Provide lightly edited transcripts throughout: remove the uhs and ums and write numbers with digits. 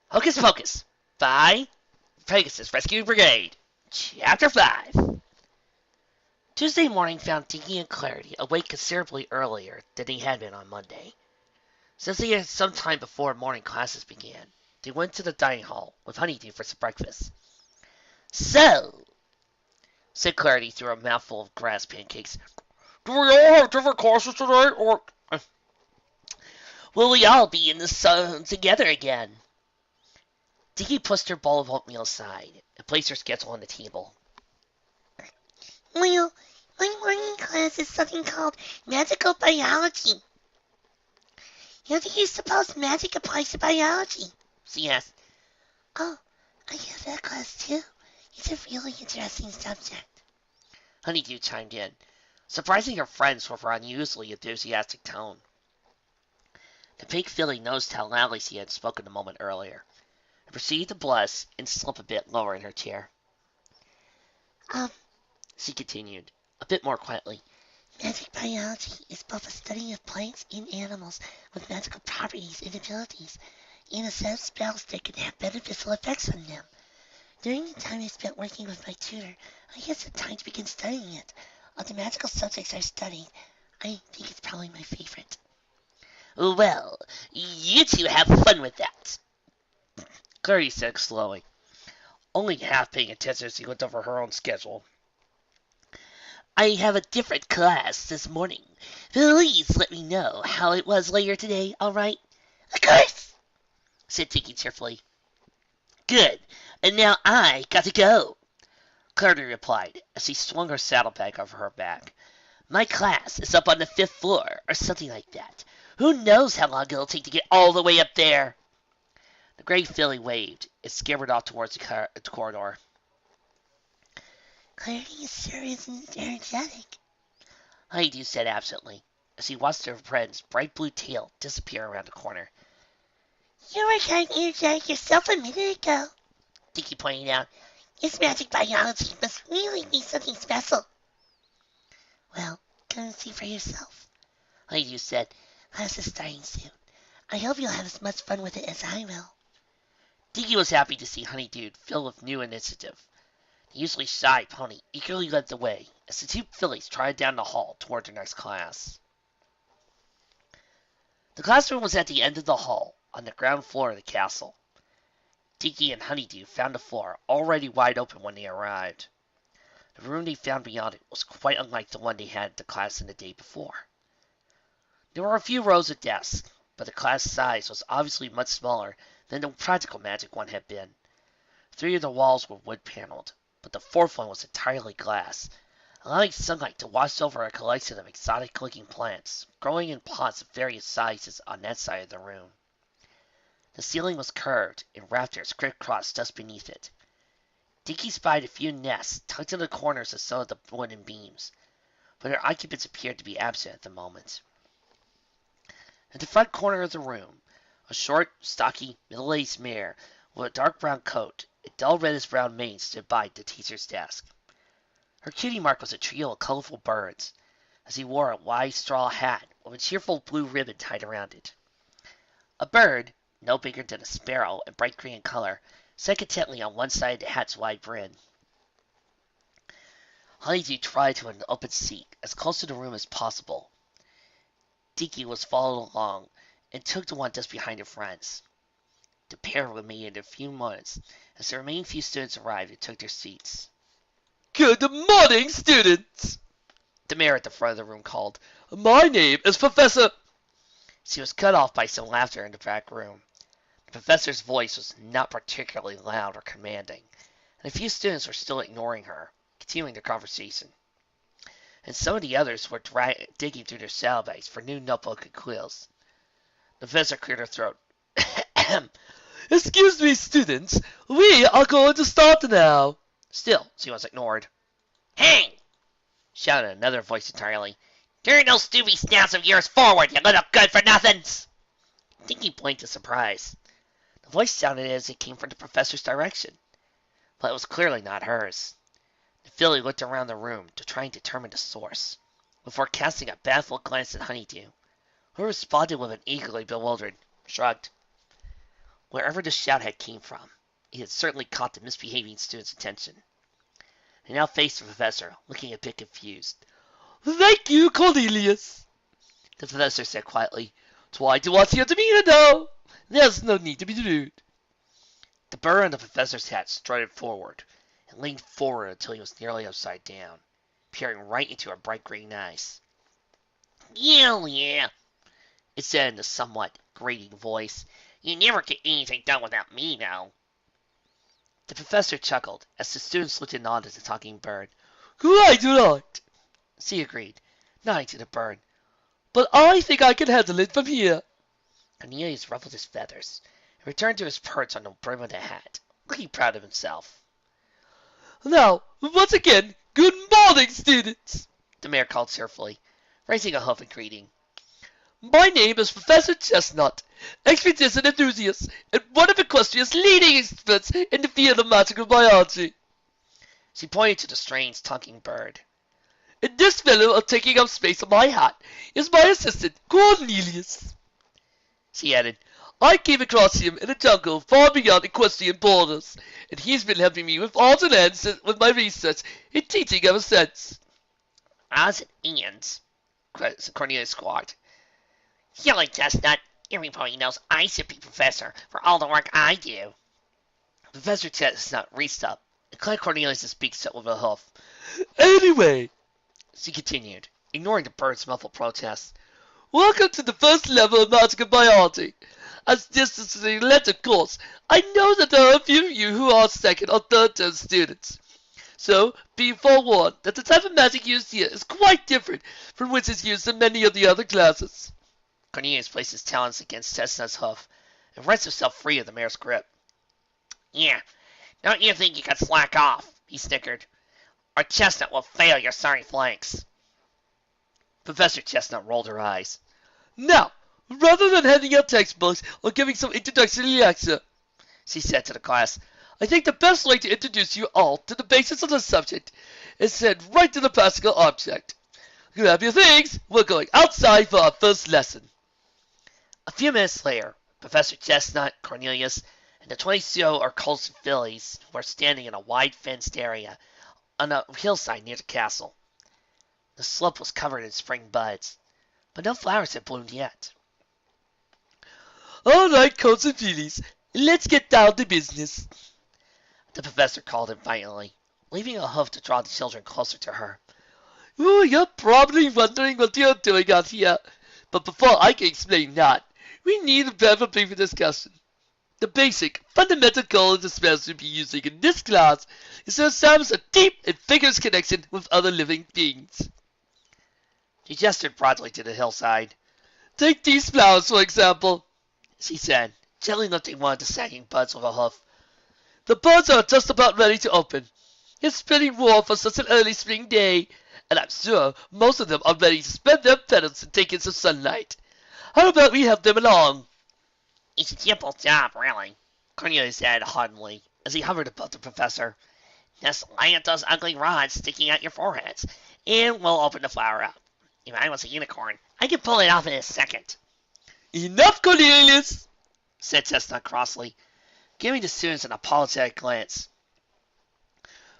Hocus Pocus by Pegasus Rescue Brigade, Chapter 5. Tuesday morning found Dinky and Clarity awake considerably earlier than they had been on Monday. Since they had some time before morning classes began, they went to the dining hall with Honeydew for some breakfast. So, said Clarity through a mouthful of grass pancakes, do we all have different classes today, or will we all be in the sun together again? Dinky pushed her bowl of oatmeal aside and placed her schedule on the table. Well, my morning class is something called magical biology. How do you suppose magic applies to biology? She asked. Oh, I have that class too. It's a really interesting subject. Honeydew chimed in, surprising her friends with her unusually enthusiastic tone. The pink filly noticed how loudly she had spoken a moment earlier, and proceeded to blush and slump a bit lower in her chair. She continued, a bit more quietly. Magic biology is both a study of plants and animals with magical properties and abilities, and a set of spells that can have beneficial effects on them. During the time I spent working with my tutor, I had some time to begin studying it. Of the magical subjects I've studied, I think it's probably my favorite. Well, you two have fun with that, Clarity said slowly, only half paying attention as she looked over her own schedule. I have a different class this morning. Please let me know how it was later today, all right? Of course, said Dinky cheerfully. Good, and now I got to go, Clarity replied as she swung her saddlebag over her back. My class is up on the 5th floor, or something like that. Who knows how long it'll take to get all the way up there? The gray filly waved and scampered off towards the corridor. Clarity is sure isn't energetic, Honeydew said absently as he watched her friend's bright blue tail disappear around the corner. You were kind of energetic yourself a minute ago, Dinky pointed out. This magic biology must really be something special. Well, come and see for yourself, Honeydew said. Class is starting soon. I hope you'll have as much fun with it as I will. Dinky was happy to see Honeydew filled with new initiative. The usually shy pony eagerly led the way as the two fillies trotted down the hall toward their next class. The classroom was at the end of the hall, on the ground floor of the castle. Dinky and Honeydew found the floor already wide open when they arrived. The room they found beyond it was quite unlike the one they had at the class in the day before. There were a few rows of desks, but the class size was obviously much smaller than the practical magic one had been. 3 of the walls were wood-paneled, but the 4th one was entirely glass, allowing sunlight to wash over a collection of exotic-looking plants, growing in pots of various sizes on that side of the room. The ceiling was curved, and rafters crisscrossed just beneath it. Dinky spied a few nests tucked in the corners of some of the wooden beams, but their occupants appeared to be absent at the moment. At the front corner of the room, a short, stocky, middle-aged mare with a dark brown coat and dull reddish-brown mane stood by the teacher's desk. Her cutie mark was a trio of colorful birds, as he wore a wide straw hat with a cheerful blue ribbon tied around it. A bird, no bigger than a sparrow and bright green in color, sat contentedly on one side of the hat's wide brim. Honeydew tried to an open seat as close to the room as possible. Dinky was followed along and took the one just behind her friends. The pair remained in a few moments as the remaining few students arrived and took their seats. Good morning, students! The mayor at the front of the room called. My name is Professor... She was cut off by some laughter in the back room. The professor's voice was not particularly loud or commanding, and a few students were still ignoring her, continuing their conversation. And some of the others were digging through their saddlebags for new notebook and quills. The professor cleared her throat. Excuse me, students. We are going to start now. Still, she was ignored. Hey! Shouted another voice entirely. Turn those stupid snouts of yours forward, you little good-for-nothings! Dinky blinked in surprise. The voice sounded as it came from the professor's direction, but it was clearly not hers. The filly looked around the room to try and determine the source, before casting a baffled glance at Honeydew, who responded with an eagerly bewildered shrug. Wherever the shout had came from, it had certainly caught the misbehaving student's attention. He now faced the professor, looking a bit confused. Thank you, Cornelius, The professor said quietly. Try to watch your demeanor now. There's no need to be rude. The bird on the professor's hat strutted forward and leaned forward until he was nearly upside down, peering right into her bright green eyes. Yeah, it said in a somewhat grating voice. You never get anything done without me now. The professor chuckled as the students looked and nodded at the talking bird. Quite right, She agreed, nodding to the bird. But I think I can handle it from here. Cornelius ruffled his feathers and returned to his perch on the brim of the hat, looking proud of himself. Now, once again, good morning, students, The mayor called cheerfully, raising a hoof in greeting. My name is Professor Chestnut, expedition enthusiast, and one of Equestria's leading experts in the field of magical biology. She pointed to the strange talking bird. And this fellow taking up space on my hat is my assistant, Cornelius. She added, I came across him in a jungle far beyond equestrian borders, and he's been helping me with odds and ends with my research and teaching ever since. Odds and ends, Cornelius squawked. Silly chestnut, everybody knows I should be professor for all the work I do. Professor Chestnut reached up and clamped Cornelius' beak shut with a hoof. Anyway, She continued, ignoring the bird's muffled protest. Welcome to the first level of magical biology. As this is an elective course, I know that there are a few of you who are second or third term students. So, be forewarned that the type of magic used here is quite different from which is used in many of the other classes. Cornelius placed his talons against Chestnut's hoof and wrenched himself free of the mare's grip. Yeah, don't you think you can slack off, he snickered, or Chestnut will fail your sorry flanks. Professor Chestnut rolled her eyes. Now, rather than handing out textbooks or giving some introductory lecture, She said to the class, I think the best way to introduce you all to the basis of the subject is to head right to the practical object. Grab your things, we're going outside for our first lesson. A few minutes later, Professor Chestnut, Cornelius, and the 22 or Colson fillies were standing in a wide fenced area on a hillside near the castle. The slope was covered in spring buds, but no flowers had bloomed yet. All right, coats and feelies, let's get down to business. The professor called invitingly, leaving a hoof to draw the children closer to her. Oh, you're probably wondering what you're doing out here, but before I can explain that, we need a bit of a brief discussion. The basic, fundamental goal the spells we'll be using in this class is to establish a deep and vigorous connection with other living beings. She gestured broadly to the hillside. Take these flowers, for example, She said, gently lifting one of the sagging buds with a hoof. The buds are just about ready to open. It's pretty warm for such an early spring day, and I'm sure most of them are ready to spread their petals and take in some sunlight. How about we help them along? It's a simple job, really, Cornelius said haughtily as he hovered above the professor. Just lay out those ugly rods sticking out your foreheads, and we'll open the flower up. If I was a unicorn, I could pull it off in a second. Enough, Cornelius, said Chestnut crossly, giving the students an apologetic glance.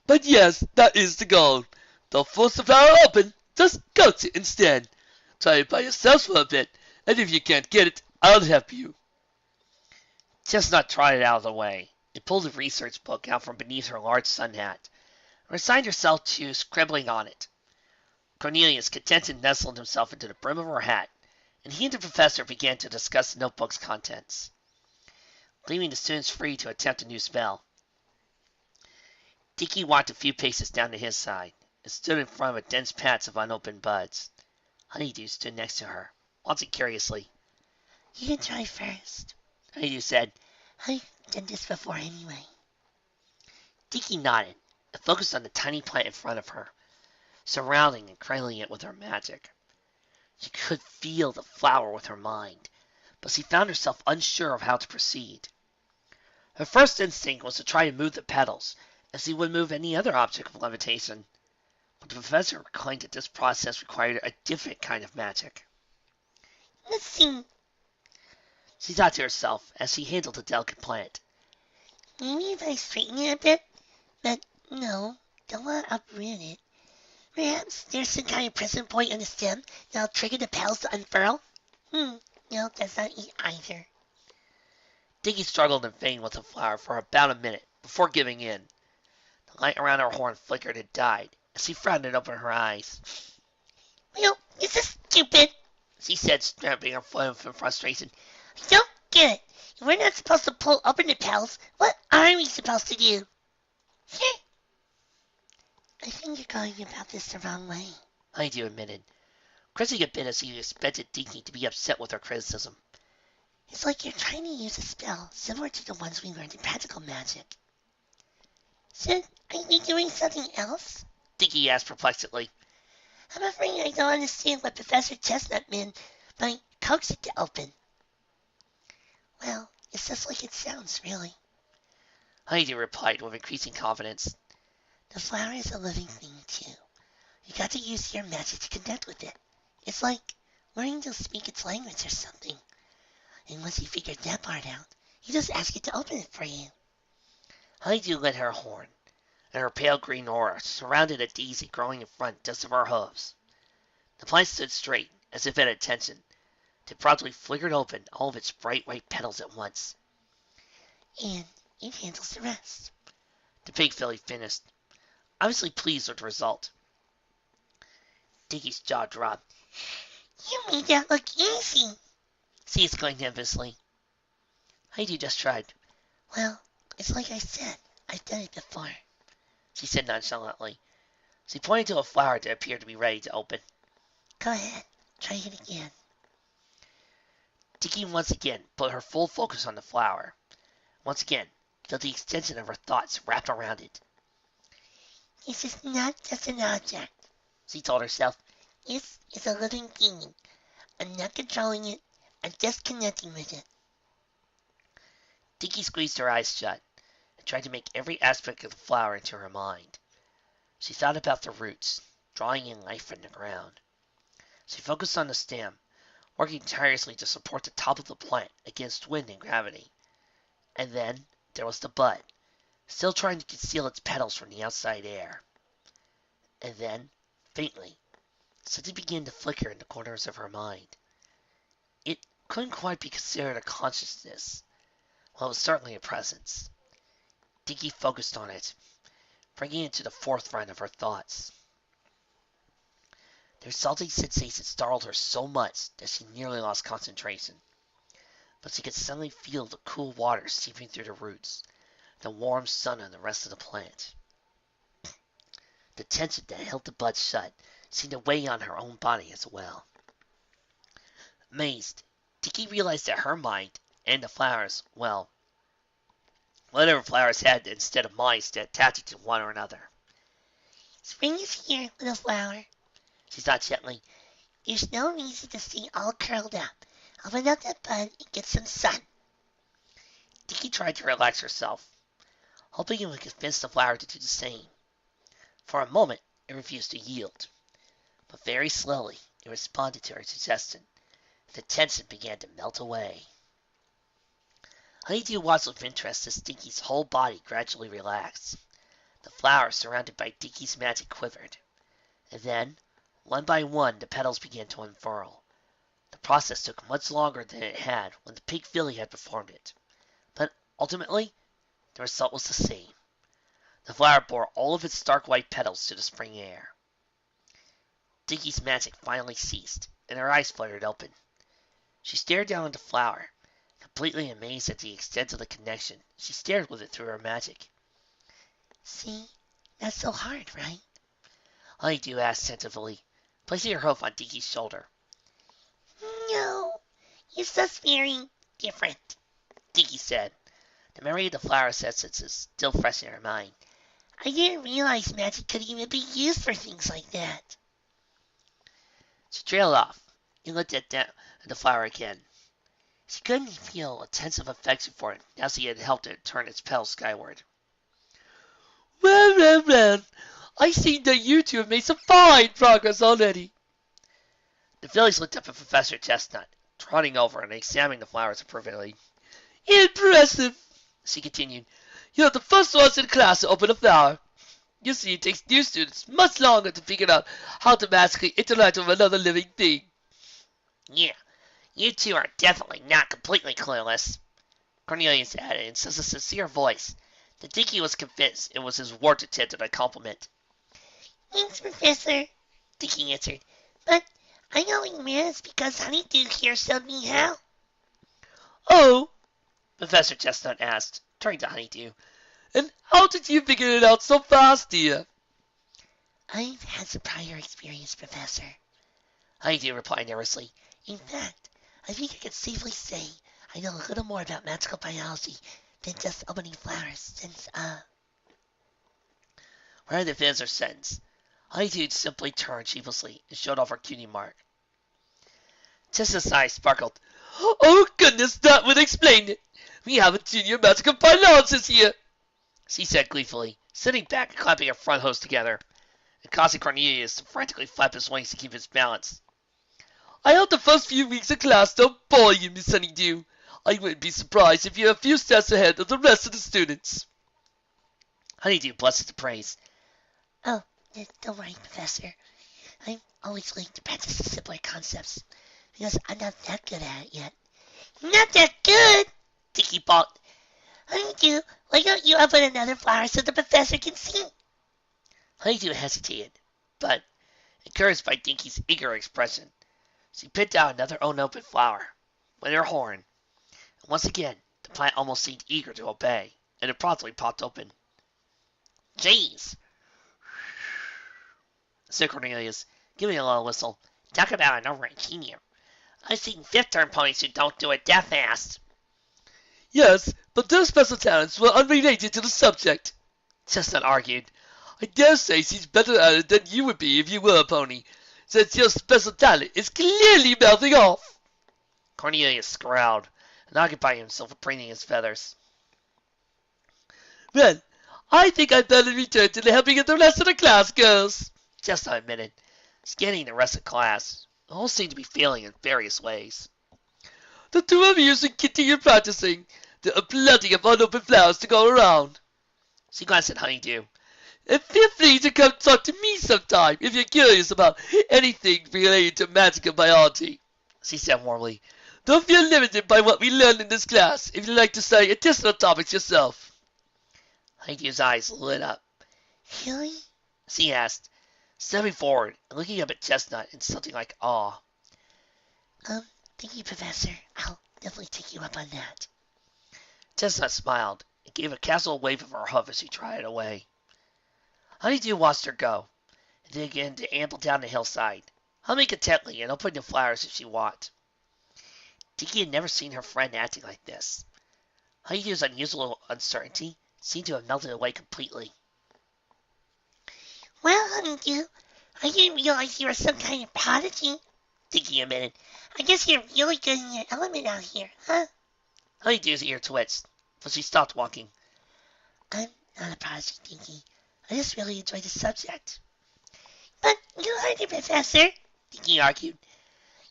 But yes, that is the goal. Don't force the flower open, just coax it instead. Try it by yourself for a bit, and if you can't get it, I'll help you. Chestnut trotted out of the way and pulled a research book out from beneath her large sun hat, and resigned herself to scribbling on it. Cornelius, contented, nestled himself into the brim of her hat, and he and the professor began to discuss the notebook's contents, leaving the students free to attempt a new spell. Dinky walked a few paces down to his side and stood in front of a dense patch of unopened buds. Honeydew stood next to her, watching curiously. You can try first. Honeydew said. I've done this before anyway. Dinky nodded and focused on the tiny plant in front of her, surrounding and cradling it with her magic. She could feel the flower with her mind, but she found herself unsure of how to proceed. Her first instinct was to try to move the petals, as she would move any other object of levitation, but the professor reclined that this process required a different kind of magic. Let's see. she thought to herself as she handled the delicate plant. Maybe if I straighten it a bit, but no, don't want to uproot it. Perhaps there's some kind of pressure point on the stem that'll trigger the petals to unfurl? No, that's not it either. Dinky struggled in vain with the flower for about a minute before giving in. The light around her horn flickered and died as she frowned and opened her eyes. Well, this is stupid, She said, stamping her foot in frustration. I don't get it. If we're not supposed to pull open the petals, what are we supposed to do? I think you're going about this the wrong way, Honeydew admitted, cringing a bit as he expected Dinky to be upset with her criticism. It's like you're trying to use a spell similar to the ones we learned in practical magic. Should I be doing something else? Dinky asked perplexedly. I'm afraid I don't understand what Professor Chestnut meant by coax it to open. Well, it's just like it sounds, really. Honeydew replied with increasing confidence. The flower is a living thing, too. You got to use your magic to connect with it. It's like learning to speak its language or something. And once you figure that part out, you just ask it to open it for you. Honeydew lit her horn, and her pale green aura surrounded a daisy growing in front just of her hooves. The plant stood straight, as if at attention, then promptly flickered open all of its bright white petals at once. And it handles the rest. The pig filly finished, obviously pleased with the result. Dinky's jaw dropped. You made that look easy, she exclaimed enviously. Honeydew just tried. Well, it's like I said, I've done it before, she said nonchalantly. She pointed to a flower that appeared to be ready to open. Go ahead, try it again. Dinky once again put her full focus on the flower. Once again, felt the extension of her thoughts wrapped around it. This is not just an object, she told herself. This is a living being. I'm not controlling it, I'm just connecting with it. Dinky squeezed her eyes shut and tried to make every aspect of the flower into her mind. She thought about the roots, drawing in life from the ground. She focused on the stem, working tirelessly to support the top of the plant against wind and gravity. And then there was the bud, still trying to conceal its petals from the outside air. And then, faintly, something began to flicker in the corners of her mind. It couldn't quite be considered a consciousness. Well, it was certainly a presence. Dinky focused on it, bringing it to the forefront of her thoughts. The resulting sensation startled her so much that she nearly lost concentration. But she could suddenly feel the cool water seeping through the roots, the warm sun on the rest of the plant. The tension that held the bud shut seemed to weigh on her own body as well. Amazed, Dinky realized that her mind and the flowers, well, whatever flowers had instead of minds that attached to one or another. Spring is here, little flower, she thought gently. There's no reason to stay all curled up. Open up that bud and get some sun. Dinky tried to relax herself, hoping it would convince the flower to do the same. For a moment, it refused to yield, but very slowly it responded to her suggestion. The tension began to melt away. Honeydew watched with interest as Dinky's whole body gradually relaxed. The flower surrounded by Dinky's magic quivered, and then, one by one, the petals began to unfurl. The process took much longer than it had when the pig filly had performed it, but ultimately, the result was the same. The flower bore all of its stark white petals to the spring air. Dinky's magic finally ceased, and her eyes fluttered open. She stared down at the flower. Completely amazed at the extent of the connection, she stared with it through her magic. See, not so hard, right? Honeydew asked sensitively, placing her hoof on Dinky's shoulder. No, it's just very different, Dinky said, the memory of the flower's essences still fresh in her mind. I didn't realize magic could even be used for things like that. She trailed off and looked at the flower again. She couldn't feel a sense of affection for it now she had helped it turn its petals skyward. Well, I see that you two have made some fine progress already. The fillies looked up at Professor Chestnut, trotting over and examining the flowers approvingly. Impressive, she continued. You're the first ones in class to open a flower. You see, it takes new students much longer to figure out how to magically interact with another living thing. Yeah, you two are definitely not completely clueless, Cornelius added in such a sincere voice that Dinky was convinced it was his warped attempt at a compliment. Thanks, Professor, Dinky answered. But I only managed because Honeydew here showed me how. Oh, Professor Chestnut asked, turning to Honeydew. And how did you figure it out so fast, dear? I've had some prior experience, Professor, Honeydew replied nervously. In fact, I think I can safely say I know a little more about magical biology than just opening flowers since, Right at the end of her sentence, Honeydew simply turned sheepishly and showed off her cutie mark. Chestnut's eyes sparkled. Oh, goodness, that would explain it. We have a junior magical biologist here, she said gleefully, sitting back and clapping her front hose together, and causing Cornelius to frantically flap his wings to keep his balance. I hope the first few weeks of class don't bore you, Miss Honeydew. I wouldn't be surprised if you're a few steps ahead of the rest of the students. Honeydew blushed to praise. Oh, don't worry, Professor. I'm always willing to practice the simpler concepts because I'm not that good at it yet. Not that good? Dinky balked. Honeydew, why don't you open another flower so the professor can see? Honeydew hesitated, but, encouraged by Dinky's eager expression, she picked out another unopened flower with her horn, and once again the plant almost seemed eager to obey, and it promptly popped open. Jeez, said Cornelius, giving a little whistle. Talk about an overrated senior. I've seen fifth-term ponies who don't do it that fast. Yes, but those special talents were unrelated to the subject, Chestnut argued. I dare say she's better at it than you would be if you were a pony, since your special talent is clearly melting off. Cornelius scowled and occupied himself with preening his feathers. Well, I think I'd better return to the helping of the rest of the class, girls, Chestnut admitted, scanning the rest of the class. The whole seemed to be failing in various ways. The two of you should continue practicing. There are plenty of unopened flowers to go around. She glanced at Honeydew. And feel free to come talk to me sometime if you're curious about anything related to magical biology, she said warmly. Don't feel limited by what we learned in this class if you'd like to study additional topics yourself. Honeydew's eyes lit up. Really? She asked, stepping forward and looking up at Chestnut in something like awe. Thank you, Professor. I'll definitely take you up on that. Chestnut smiled and gave a casual wave of her hoof as she trotted away. Honeydew watched her go, and then began to amble down the hillside, humming contentedly and opening the flowers as she walked. Dinky had never seen her friend acting like this. Honeydew's unusual uncertainty seemed to have melted away completely. Well, Honeydew, I didn't realize you were some kind of prodigy, Dinky admitted. I guess you're really good in your element out here, huh? Honeydew's ear twitched, but she stopped walking. I'm not a prodigy, Dinky. I just really enjoy the subject. But you heard it, Professor, Dinky argued.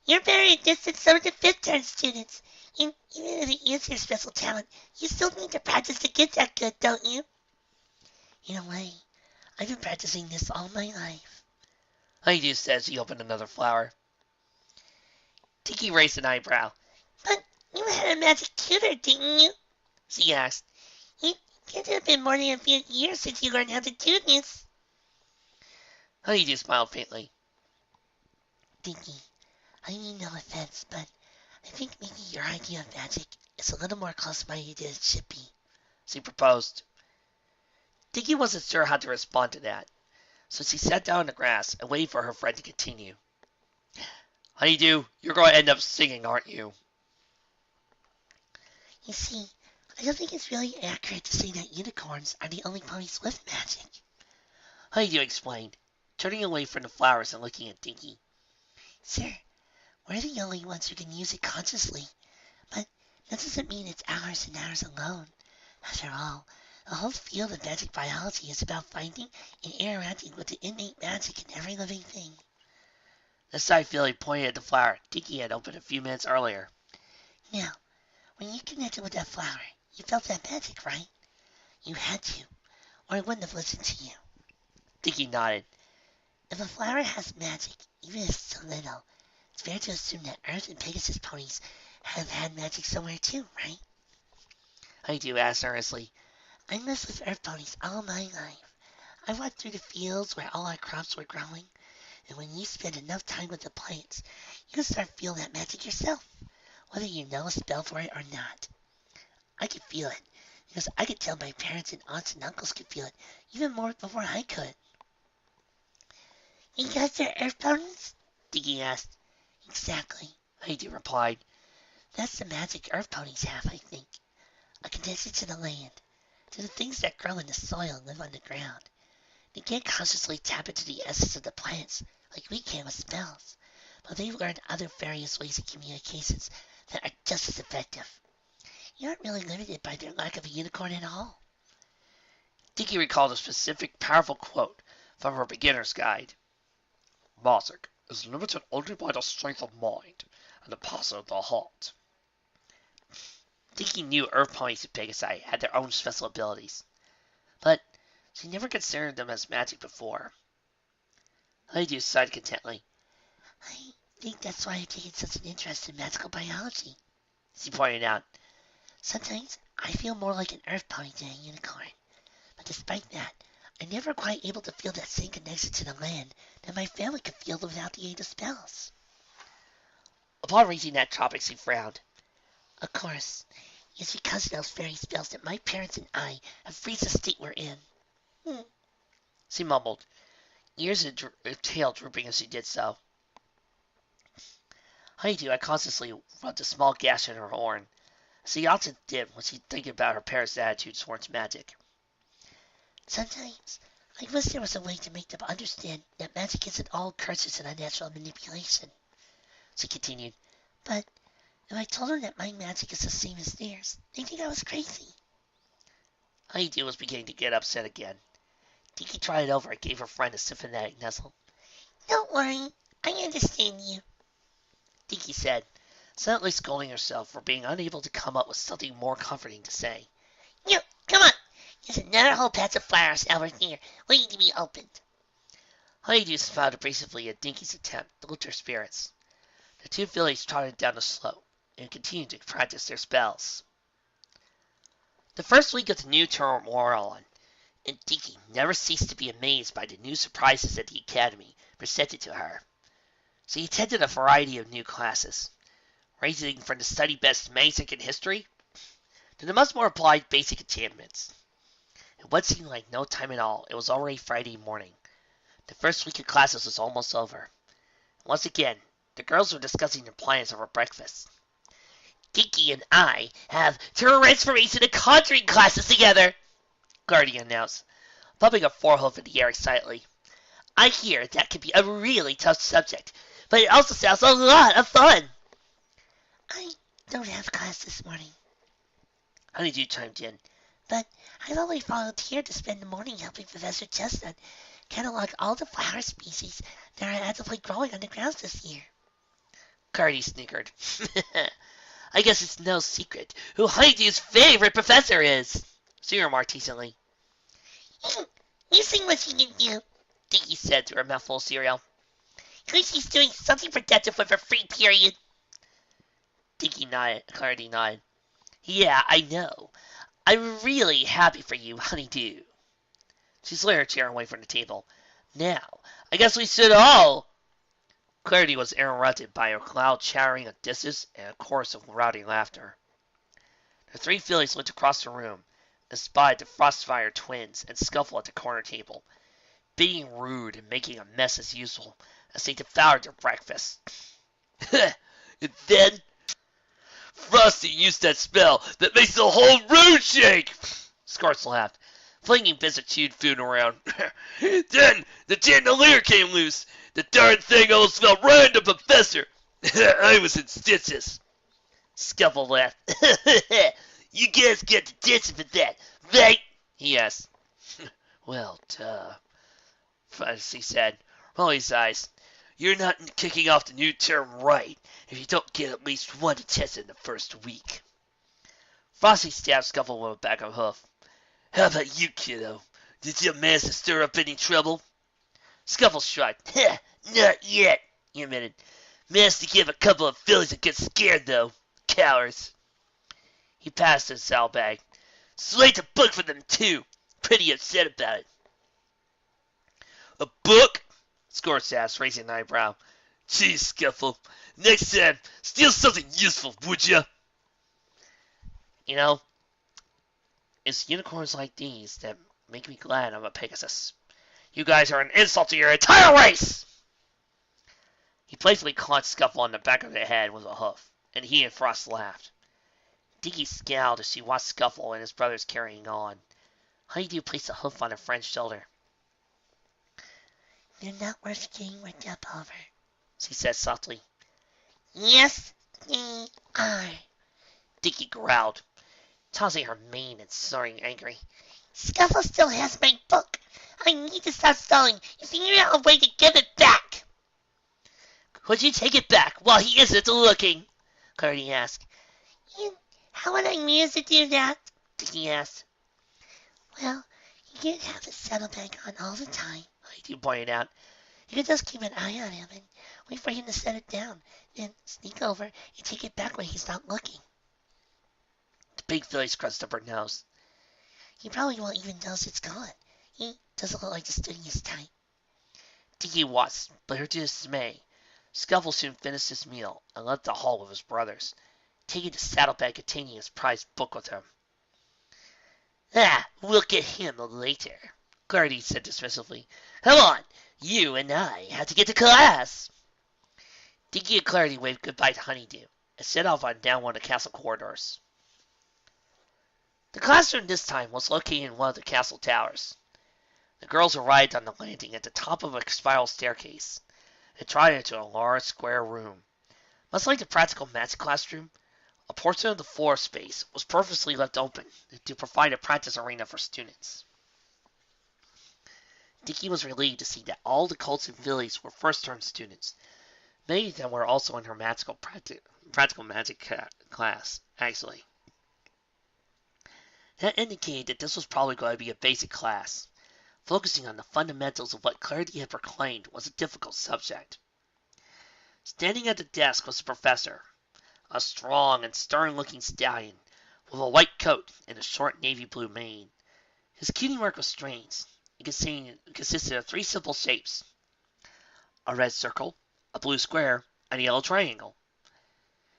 You're better at this than some of the fifth-term students. And even if it is your special talent, you still need to practice to get that good, don't you? In a way, I've been practicing this all my life. Honeydew said as he opened another flower. Dinky raised an eyebrow. But you had a magic tutor, didn't you? She asked. It can't have been more than a few years since you learned how to do this. Honeydew smiled faintly. Dinky, I mean no offense, but I think maybe your idea of magic is a little more close-minded than it should be, she proposed. Dinky wasn't sure how to respond to that, so she sat down in the grass and waited for her friend to continue. Honeydew, you're going to end up singing, aren't you? You see, I don't think it's really accurate to say that unicorns are the only ponies with magic, Honeydew explained, turning away from the flowers and looking at Dinky. Sir, we're the only ones who can use it consciously, but that doesn't mean it's ours and ours alone. After all, the whole field of magic biology is about finding and interacting with the innate magic in every living thing. The side feeling pointed at the flower Dinky had opened a few minutes earlier. Now, when you connected with that flower, you felt that magic, right? You had to, or I wouldn't have listened to you. Dinky nodded. If a flower has magic, even if it's so little, it's fair to assume that Earth and Pegasus ponies have had magic somewhere too, right? Honeydew asked earnestly. I lived with Earth ponies all my life. I walked through the fields where all our crops were growing, and when you spend enough time with the plants, you start feeling that magic yourself, whether you know a spell for it or not. I could feel it, because I could tell my parents and aunts and uncles could feel it even more before I could. You guys are Earth ponies? Dinky asked. Exactly, Honeydew replied. That's the magic Earth ponies have, I think. A connection to the land, to the things that grow in the soil and live on the ground. They can't consciously tap into the essence of the plants like we can with spells, but they've learned other various ways of communications that are just as effective. You aren't really limited by their lack of a unicorn at all. Dinky recalled a specific, powerful quote from her beginner's guide. Magic is limited only by the strength of mind and the power of the heart. Dinky knew Earth ponies and Pegasi had their own special abilities, but she never considered them as magic before. Honeydew sighed contentedly. I think that's why I've taken such an interest in magical biology. She pointed out. Sometimes I feel more like an Earth pony than a unicorn, but despite that, I'm never quite able to feel that same connection to the land that my family could feel without the aid of spells. Upon reaching that topic, she frowned. Of course, it's because of those fairy spells that my parents and I have reached the state we're in. She mumbled, ears and tail drooping as she did so. Honeydew had constantly rubbed a small gash in her horn, as she often did when she thinking about her parents' attitude towards magic. Sometimes, I wish there was a way to make them understand that magic isn't all curses and unnatural manipulation, she continued. But if I told them that my magic is the same as theirs, they'd think I was crazy. Honeydew was beginning to get upset again. Dinky tried it over and gave her friend a sympathetic nuzzle. Don't worry, I understand you, Dinky said, suddenly scolding herself for being unable to come up with something more comforting to say. You, come on! There's another whole patch of flowers over here, waiting to be opened. Honeydew smiled abrasively at Dinky's attempt to lift her spirits. The two fillies trotted down the slope and continued to practice their spells. The first week of the new term wore on, and Dinky never ceased to be amazed by the new surprises that the academy presented to her. She attended a variety of new classes, ranging from the study best magic and history to the much more applied basic enchantments. In what seemed like no time at all, it was already Friday morning. The first week of classes was almost over. Once again, the girls were discussing their plans over breakfast. Dinky and I have transformation and conjuring classes together, Guardy announced, pumping a forehoof in the air excitedly. I hear that can be a really tough subject, but it also sounds a lot of fun. I don't have class this morning, Honeydew chimed in. But I've only volunteered to spend the morning helping Professor Chestnut catalog all the flower species that are actively growing on the grounds this year. Guardy snickered. I guess it's no secret who Honeydew's favorite professor is, she remarked teasingly. You see what she can do, Dinky said through a mouthful of cereal. She's doing something productive with her free period. Dinky nodded. Guardy nodded. Yeah, I know. I'm really happy for you, Honeydew. She slid her chair away from the table. Now, I guess we should all... Clarity was interrupted by a loud chattering of dishes and a chorus of rowdy laughter. The three fillies looked across the room and spied the Frostfire twins and Scuffle at the corner table, being rude and making a mess as usual as they devoured their breakfast. And then Frosty used that spell that makes the whole room shake, Scorch laughed, flinging bits of chewed food around. Then the chandelier came loose. The darn thing almost fell right on the professor. I was in stitches. Scuffle laughed. You guys get the ditch for that, right? He asked. Well, duh, Frosty said, rolling his eyes. You're not kicking off the new term right if you don't get at least one test in the first week. Frosty stabbed Scuffle with a back of hoof. How about you, kiddo? Did you manage to stir up any trouble? Scuffle shrugged. Not yet, he admitted. Managed to give a couple of fillies a good scare, though. Cowards. He passed his saddlebag. Slate's a book for them, too. Pretty upset about it. A book? Scorched asked, raising an eyebrow. Gee, Scuffle. Next time, steal something useful, would ya? You know, it's unicorns like these that make me glad I'm a Pegasus. You guys are an insult to your entire race! He playfully caught Scuffle on the back of the head with a hoof, and he and Frost laughed. Dinky scowled as she watched Scuffle and his brothers carrying on. Honeydew placed a hoof on her friend's shoulder. They're not worth getting worked up over, she said softly. Yes, they are, Dinky growled, tossing her mane and snorting angry. Scuffle still has my book. I need to stop stalling and figure out a way to give it back. Could you take it back while he isn't looking? Clarity asked. And how would I manage to do that? Dinky asked. Well, you can't have the saddlebag on all the time, Honeydew pointed out. You can just keep an eye on him and wait for him to set it down, then sneak over and take it back when he's not looking. The big filly scrunched up her nose. He probably won't even notice it's gone. He doesn't look like the study is tight. Dinky watched, but her dismay. Scuffle soon finished his meal and left the hall with his brothers, taking the saddlebag containing his prized book with him. We'll get him later, Clarity said dismissively. Come on, you and I have to get to class. Dinky and Clarity waved goodbye to Honeydew and set off on down one of the castle corridors. The classroom this time was located in one of the castle towers. The girls arrived on the landing at the top of a spiral staircase and trod into a large square room. Much like the practical magic classroom, a portion of the floor space was purposely left open to provide a practice arena for students. Dinky was relieved to see that all the colts and fillies were first-term students. Many of them were also in her practical magic class, actually. That indicated that this was probably going to be a basic class, focusing on the fundamentals of what Clarity had proclaimed was a difficult subject. Standing at the desk was the professor, a strong and stern-looking stallion with a white coat and a short navy blue mane. His cutie mark was strange. It consisted of 3 simple shapes: a red circle, a blue square, and a yellow triangle.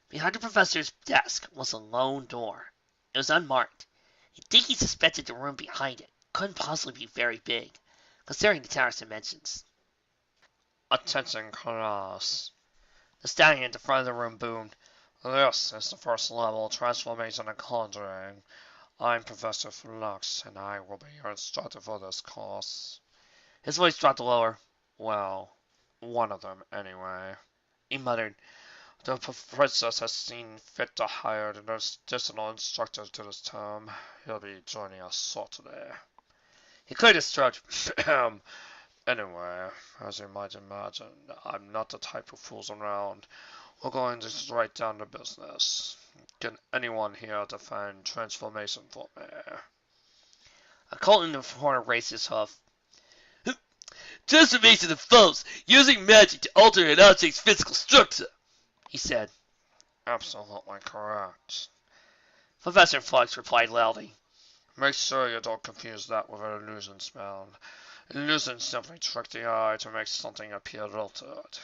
Behind the professor's desk was a lone door. It was unmarked. Dinky suspected the room behind it couldn't possibly be very big, considering the tower's dimensions. Attention class. The stallion at the front of the room boomed. This is the first level transformation and conjuring. I'm Professor Flux, and I will be your instructor for this course. His voice dropped lower. Well, one of them anyway. He muttered. The princess has seen fit to hire an additional instructor to this term. He'll be joining us shortly. He cleared his throat. Anyway, as you might imagine, I'm not the type who fools around. We're going to straight down to business. Can anyone here define transformation for me? A colt in the corner raised his hoof. Transformation involves using magic to alter an object's physical structure, he said. Absolutely correct. Professor Flux replied loudly. Make sure you don't confuse that with an illusion spell. Illusions simply trick the eye to make something appear altered,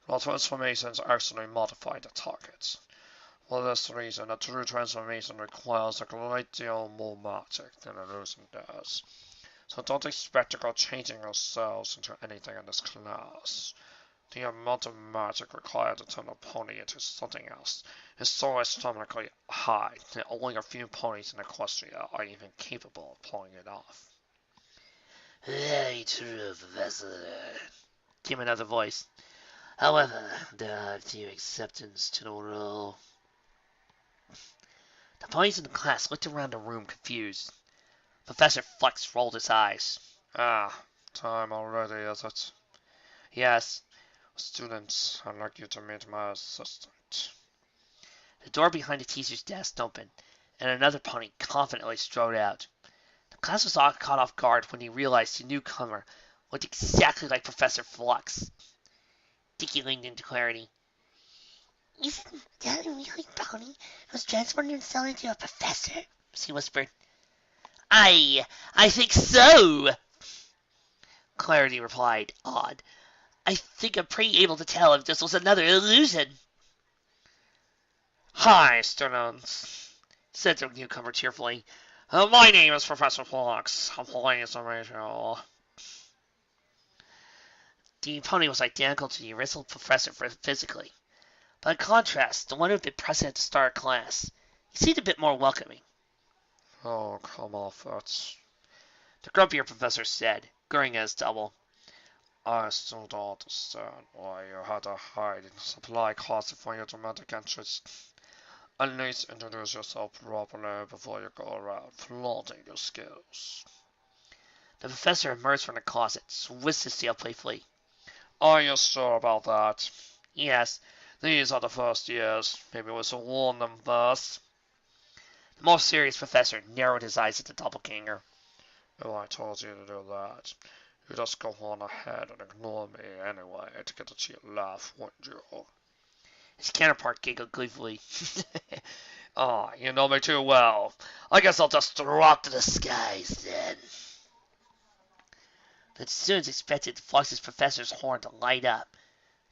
while transformations actually modify the target. For this reason, a true transformation requires a great deal more magic than illusion does. So don't expect to go changing yourselves into anything in this class. The amount of magic required to turn a pony into something else is so astronomically high that only a few ponies in Equestria are even capable of pulling it off. Very true, Professor, came another voice. However, there are few exceptions to the rule. The ponies in the class looked around the room confused. Professor Flux rolled his eyes. Ah, time already, is it? Yes. Students, I'd like you to meet my assistant. The door behind the teacher's desk opened, and another pony confidently strode out. The class was all caught off guard when they realized the newcomer looked exactly like Professor Flux. Dinky leaned into Clarity. Isn't that a really pony who's transformed himself into a professor? She whispered. I think so, Clarity replied, awed. I think I'm pretty able to tell if this was another illusion. Hi, students, said the newcomer cheerfully. My name is Professor Flux. I'm pleased to meet you. The pony was identical to the original professor physically, but in contrast, the one who had been present at the start of class, he seemed a bit more welcoming. Oh, come off it, the grumpier professor said, grinning at his double. I still don't understand why you had to hide in supply closet for your dramatic entrance. At least introduce yourself properly before you go around flaunting your skills. The professor emerged from the closet, whisked his tail playfully. Are you sure about that? Yes. These are the first years. Maybe we should warn them first. The more serious professor narrowed his eyes at the doppelganger. If I told you to do that, you just go on ahead and ignore me anyway to get a cheap laugh, wouldn't you? His counterpart giggled gleefully. Oh, you know me too well. I guess I'll just drop to the skies then. The students expected Flux's professor's horn to light up,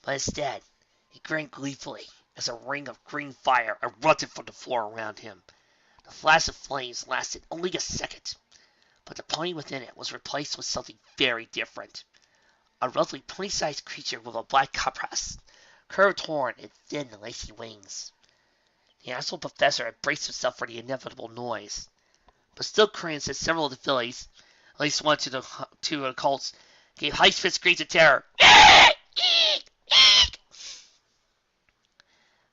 but instead, he grinned gleefully as a ring of green fire erupted from the floor around him. The flash of flames lasted only a second, but the pony within it was replaced with something very different. A roughly pony-sized creature with a black carapace, curved horn, and thin, lacy wings. The actual professor had braced himself for the inevitable noise, but still cringed as several of the fillies, at least one to the colts, gave high-pitched screams of terror.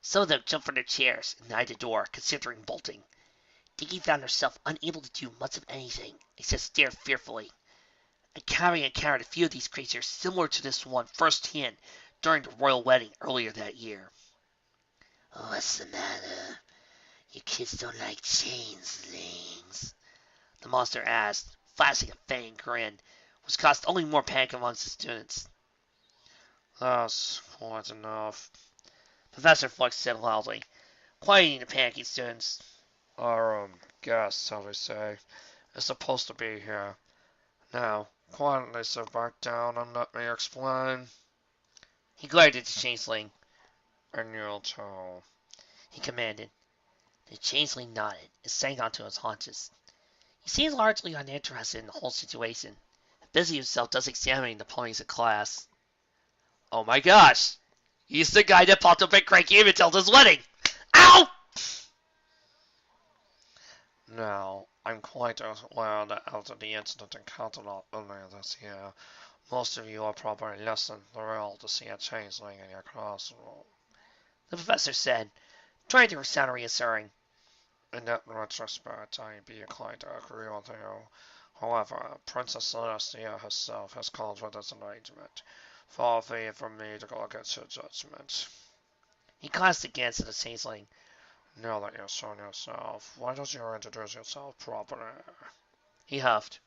Some of them jumped from their chairs and eyed the door, considering bolting. Dinky found herself unable to do much of anything, except stare fearfully. Carrie encountered a few of these creatures similar to this one firsthand during the royal wedding earlier that year. What's the matter? You kids don't like changelings? The monster asked, flashing a fanged grin, which caused only more panic amongst the students. That's quite enough, Professor Flux said loudly, quieting the panicking students. Our guest, shall we say, is supposed to be here. Now, quietly sit back down and let me explain. He glared at the changeling. And you'll tell, he commanded. The changeling nodded and sank onto his haunches. He seemed largely uninterested in the whole situation, and busied himself just examining the ponies in class. Oh my gosh! He's the guy that popped up at Cranky and Matilda's wedding! Ow! Now, I'm quite aware that after the incident in Canterlot earlier this year, most of you are probably less than thrilled to see a changeling in your classroom, the professor said, trying to sound reassuring. In that retrospect, I'd be inclined to agree with you. However, Princess Celestia herself has called for this arrangement. Far be it from me to go against her judgment. He glanced again at the changeling. Now that you've shown yourself, why don't you introduce yourself properly? He huffed.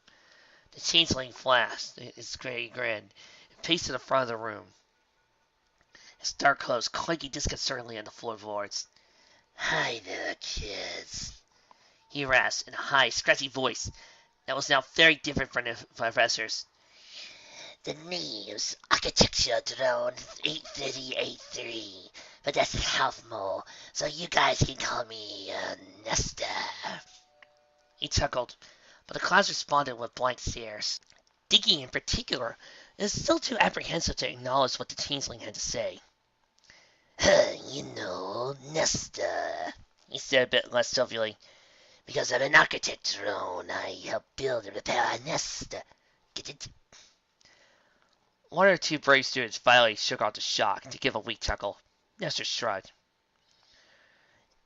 The changeling flashed his grey grin and paced to the front of the room. His dark clothes clanking disconcertingly on the floorboards. Hi there, kids, he rasped in a high, scratchy voice that was now very different from the professor's. The name's Architecture Drone 83083, but that's half more, so you guys can call me Nesta. He chuckled, but the class responded with blank stares. Dinky, in particular, is still too apprehensive to acknowledge what the changeling had to say. You know, Nesta, he said a bit less jovially. Because I'm an architect drone, I help build and repair a nest. Get it? One or two brave students finally shook off the shock to give a weak chuckle. Nestor shrugged.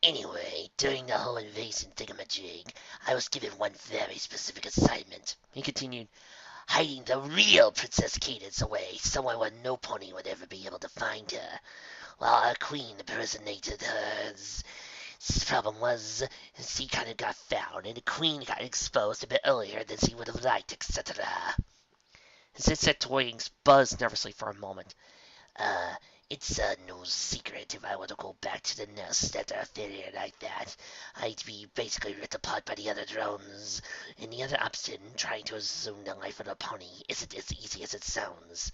Anyway, during the whole invasion thingamajig, I was given one very specific assignment. He continued. hiding the real Princess Cadence away somewhere where no pony would ever be able to find her, while our queen impersonated her. The problem was, she kind of got found, and the queen got exposed a bit earlier than she would have liked, etc. His headset wings buzzed nervously for a moment. Uh, it's no secret if I were to go back to the nest after a failure like that, I'd be basically ripped apart by the other drones. And the other option, trying to assume the life of a pony, isn't as easy as it sounds.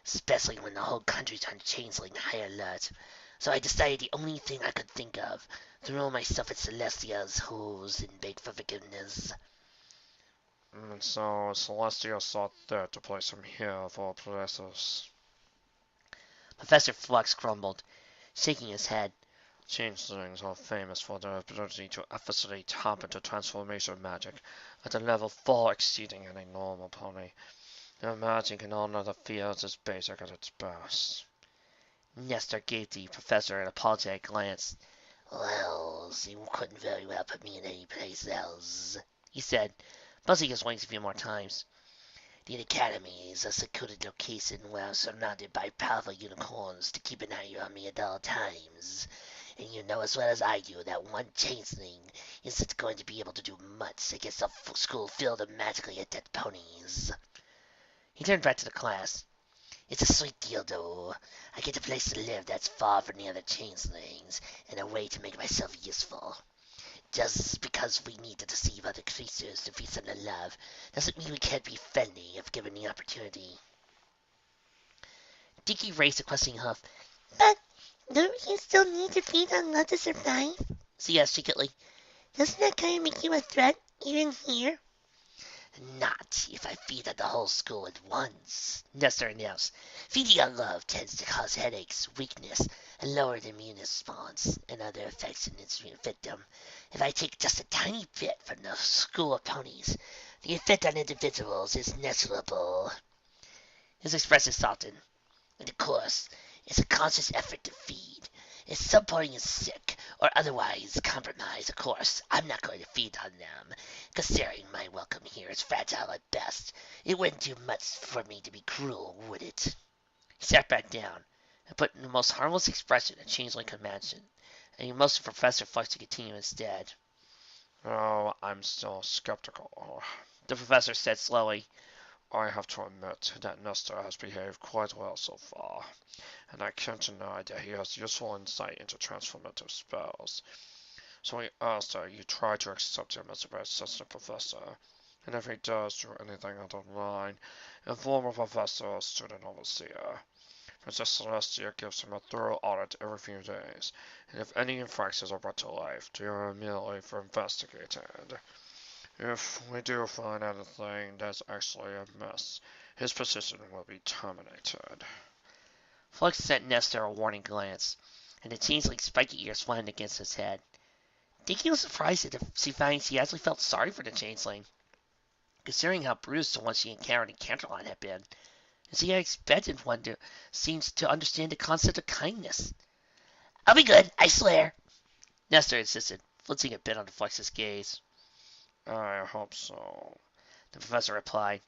Especially when the whole country's on changeling high alert. So I decided the only thing I could think of, throw myself at Celestia's hooves and beg for forgiveness. And so Celestia saw fit to place him here for Pegasus. Professor Flux grumbled, shaking his head. Changelings are famous for their ability to effortlessly tap into transformation magic at a level far exceeding any normal pony. Their magic in all other fields is basic at its best. Nestor gave the professor an apologetic glance. Well, you couldn't very well put me in any place else, He said, buzzing his wings a few more times. The Academy is a secluded location where surrounded by powerful unicorns to keep an eye on me at all times. And you know as well as I do that one changeling isn't going to be able to do much against a school filled of magically adept ponies. He turned back to the class. It's a sweet deal, though. I get a place to live that's far from the other changelings, and a way to make myself useful. Just because we need to deceive other creatures to feast on their love doesn't mean we can't be friendly if given the opportunity. Dinky raised a questioning hoof. But don't you still need to feed on love to survive? She asked secretly. Doesn't that kind of make you a threat, even here? Not if I feed on the whole school at once, Nestor announced. Feeding on love tends to cause headaches, weakness, a lowered immune response, and other effects in its victim. If I take just a tiny bit from the school of ponies, the effect on individuals is negligible. His expression softened. And of course, it's a conscious effort to feed. If some pony is sick or otherwise compromised, of course, I'm not going to feed on them. Considering my welcome here is fragile at best, it wouldn't do much for me to be cruel, would it? He sat back down and put in the most harmless expression a changeling could imagine, and he motioned for Professor Flux to continue instead. Oh, I'm still skeptical. The professor said slowly. I have to admit that Nestor has behaved quite well so far, and I can't deny that he has useful insight into transformative spells. So we ask that you try to accept him as a assistant professor, and if he does do anything out of line, inform a professor or student overseer. Princess Celestia gives him a thorough audit every few days, and if any infractions are brought to life, they are immediately investigated. If we do find anything that's actually amiss, his position will be terminated. Flux sent Nestor a warning glance, and the changeling's spiky ears flattened against his head. Dinky was surprised that she found she actually felt sorry for the changeling, considering how bruised the one she encountered in Canterlot had been, and she had expected one to seem to understand the concept of kindness. I'll be good, I swear, Nestor insisted, flinching a bit under Flux's gaze. I hope so, the professor replied.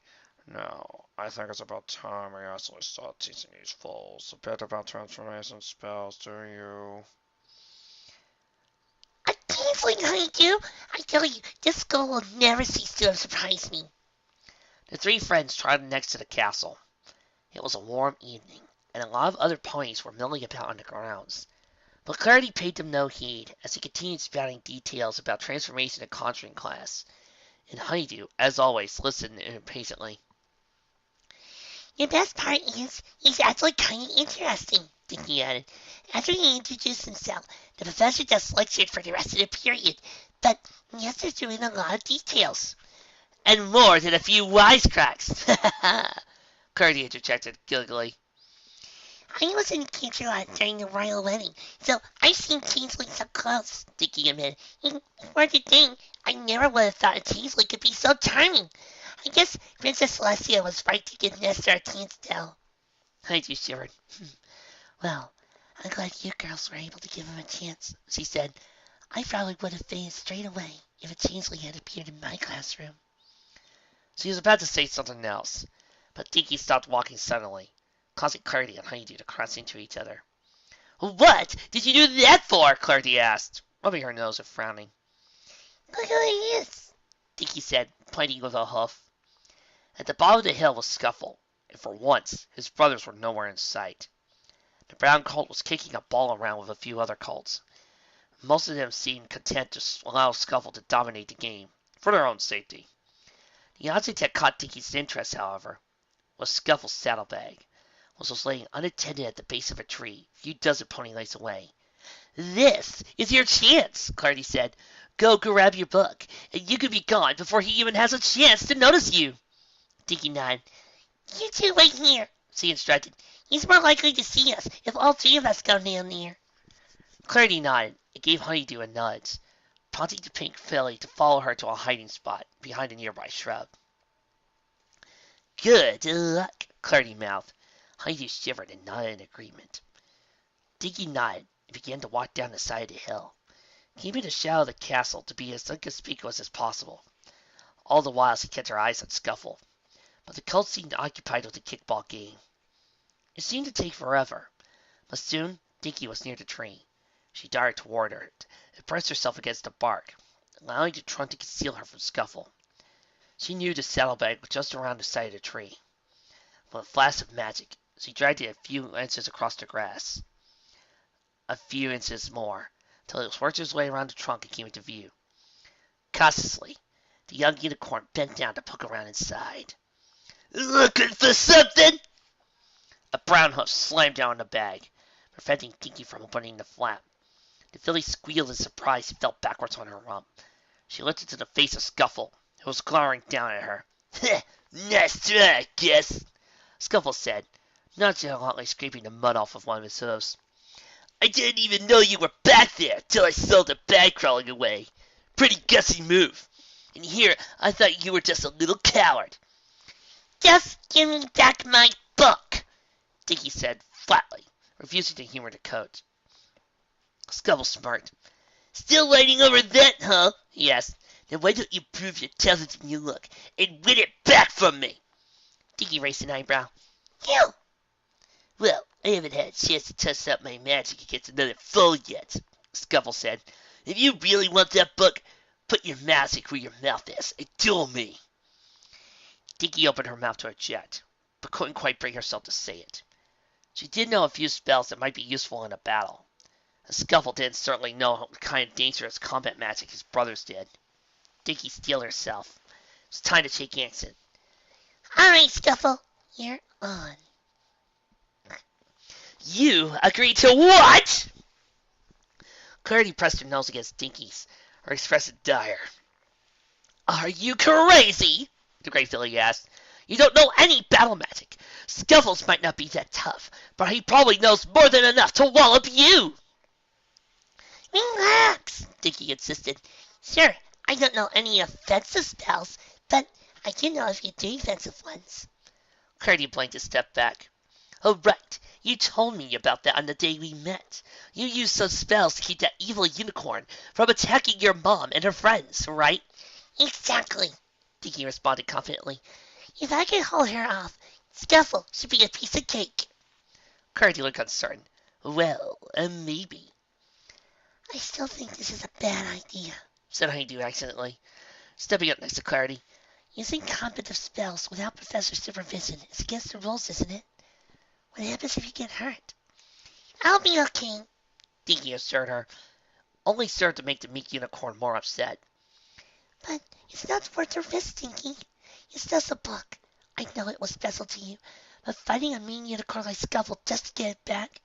No, I think it's about time we actually start teaching these fools a bit about transformation spells, do you? A changeling honeydew? I tell you, this school will never cease to surprise me. The three friends trotted next to the castle. It was a warm evening, and a lot of other ponies were milling about on the grounds. But Clarity paid them no heed as he continued spouting details about transformation and conjuring class. And Honeydew, as always, listened impatiently. The best part is, he's actually kind of interesting, Dinky added. After he introduced himself, the professor just lectured for the rest of the period, but Nestor's doing a lot of details. And more than a few wisecracks, Clarity interjected giggly. I was in Canterlot during the royal wedding, so I've seen changelings up close, Dinky admitted. And for the thing, I never would have thought a changeling could be so charming. I guess Princess Celestia was right to give Nestor a chance tell. Honeydew shivered. Well, I'm glad you girls were able to give him a chance, she said. I probably would have fainted straight away if a changeling had appeared in my classroom. She was about to say something else, but Dinky stopped walking suddenly, causing Clarity and Honeydew to crash into each other. What did you do that for? Clarity asked, rubbing her nose and frowning. Look who it is, Dinky said, pointing with a hoof. At the bottom of the hill was Scuffle, and for once his brothers were nowhere in sight. The brown colt was kicking a ball around with a few other colts. Most of them seemed content to allow Scuffle to dominate the game, for their own safety. The object that caught Dinky's interest, however, was Scuffle's saddlebag, which was laying unattended at the base of a tree, a few dozen pony lengths away. This is your chance, Clarity said. Go grab your book, and you can be gone before he even has a chance to notice you. Dinky nodded. You two wait here, she instructed. He's more likely to see us if all three of us go down there. Clarity nodded and gave Honeydew a nudge, prompting the pink filly to follow her to a hiding spot behind a nearby shrub. Good luck, Clarity mouthed. Honeydew shivered and nodded in agreement. Dinky nodded and began to walk down the side of the hill, keeping the shadow of the castle to be as inconspicuous as possible. All the while she kept her eyes on Scuffle, but the colt seemed occupied with the kickball game. It seemed to take forever, but soon Dinky was near the tree. She darted toward her and pressed herself against the bark, allowing the trunk to conceal her from Scuffle. She knew the saddlebag was just around the side of the tree. With a flash of magic, she dragged it a few inches across the grass. A few inches more, till it worked its way around the trunk and came into view. Cautiously, the young unicorn bent down to poke around inside. Looking for something? A brown hoof slammed down on the bag, preventing Dinky from opening the flap. The filly squealed in surprise and fell backwards on her rump. She looked into the face of Scuffle, who was glowering down at her. Nice try, I guess, Scuffle said, nonchalantly scraping the mud off of one of his hooves. I didn't even know you were back there till I saw the bag crawling away. Pretty gutsy move. And here, I thought you were just a little coward. Just give me back my book, Dinky said flatly, refusing to humor the coach. Scuffle smirked. Still waiting over that, huh? He asked. Then why don't you prove you're talented than you look and win it back from me? Dinky raised an eyebrow. You. Well, I haven't had a chance to test out my magic against another foe yet, Scuffle said. If you really want that book, put your magic where your mouth is and duel me. Dinky opened her mouth to object, but couldn't quite bring herself to say it. She did know a few spells that might be useful in a battle. Scuffle didn't certainly know the kind of dangerous combat magic his brothers did. Dinky steeled herself. It was time to take action. All right, Scuffle, you're on. You agreed to what? Clarity pressed her nose against Dinky's, her expression dire. Are you crazy? The Great Filly asked. You don't know any battle magic. Scuffles might not be that tough, but he probably knows more than enough to wallop you. Relax, Dinky insisted. Sure, I don't know any offensive spells, but I do know a few defensive ones. Clarity blinked a step back. Oh, right. You told me about that on the day we met. You used some spells to keep that evil unicorn from attacking your mom and her friends, right? Exactly, Dinky responded confidently. If I can hold her off, Scuffle should be a piece of cake. Clarity looked uncertain. Well, maybe. I still think this is a bad idea, said Honeydew accidentally, stepping up next to Clarity. Using combative spells without Professor supervision is against the rules, isn't it? What happens if you get hurt? I'll be okay, Dinky assured her, only served to make the meek unicorn more upset. But it's not worth the risk, Dinky. It's just a book. I know it was special to you, but fighting a mean unicorn like Scuffle just to get it back?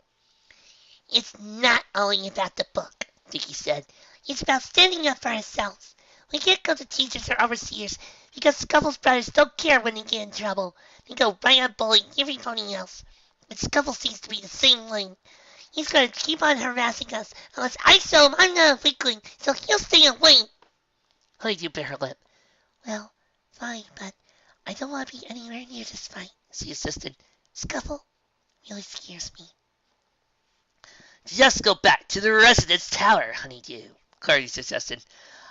It's not only about the book, Dinky said. It's about standing up for ourselves. We can't go to teachers or overseers because Scuffle's brothers don't care when they get in trouble. They go right on bullying everybody else. But Scuffle seems to be the same way. He's going to keep on harassing us unless I show him I'm not a weakling, so he'll stay away. Honeydew bit her lip. Well, fine, but I don't want to be anywhere near this fight, she insisted. Scuffle really scares me. Just go back to the residence tower, Honeydew, Clarity suggested.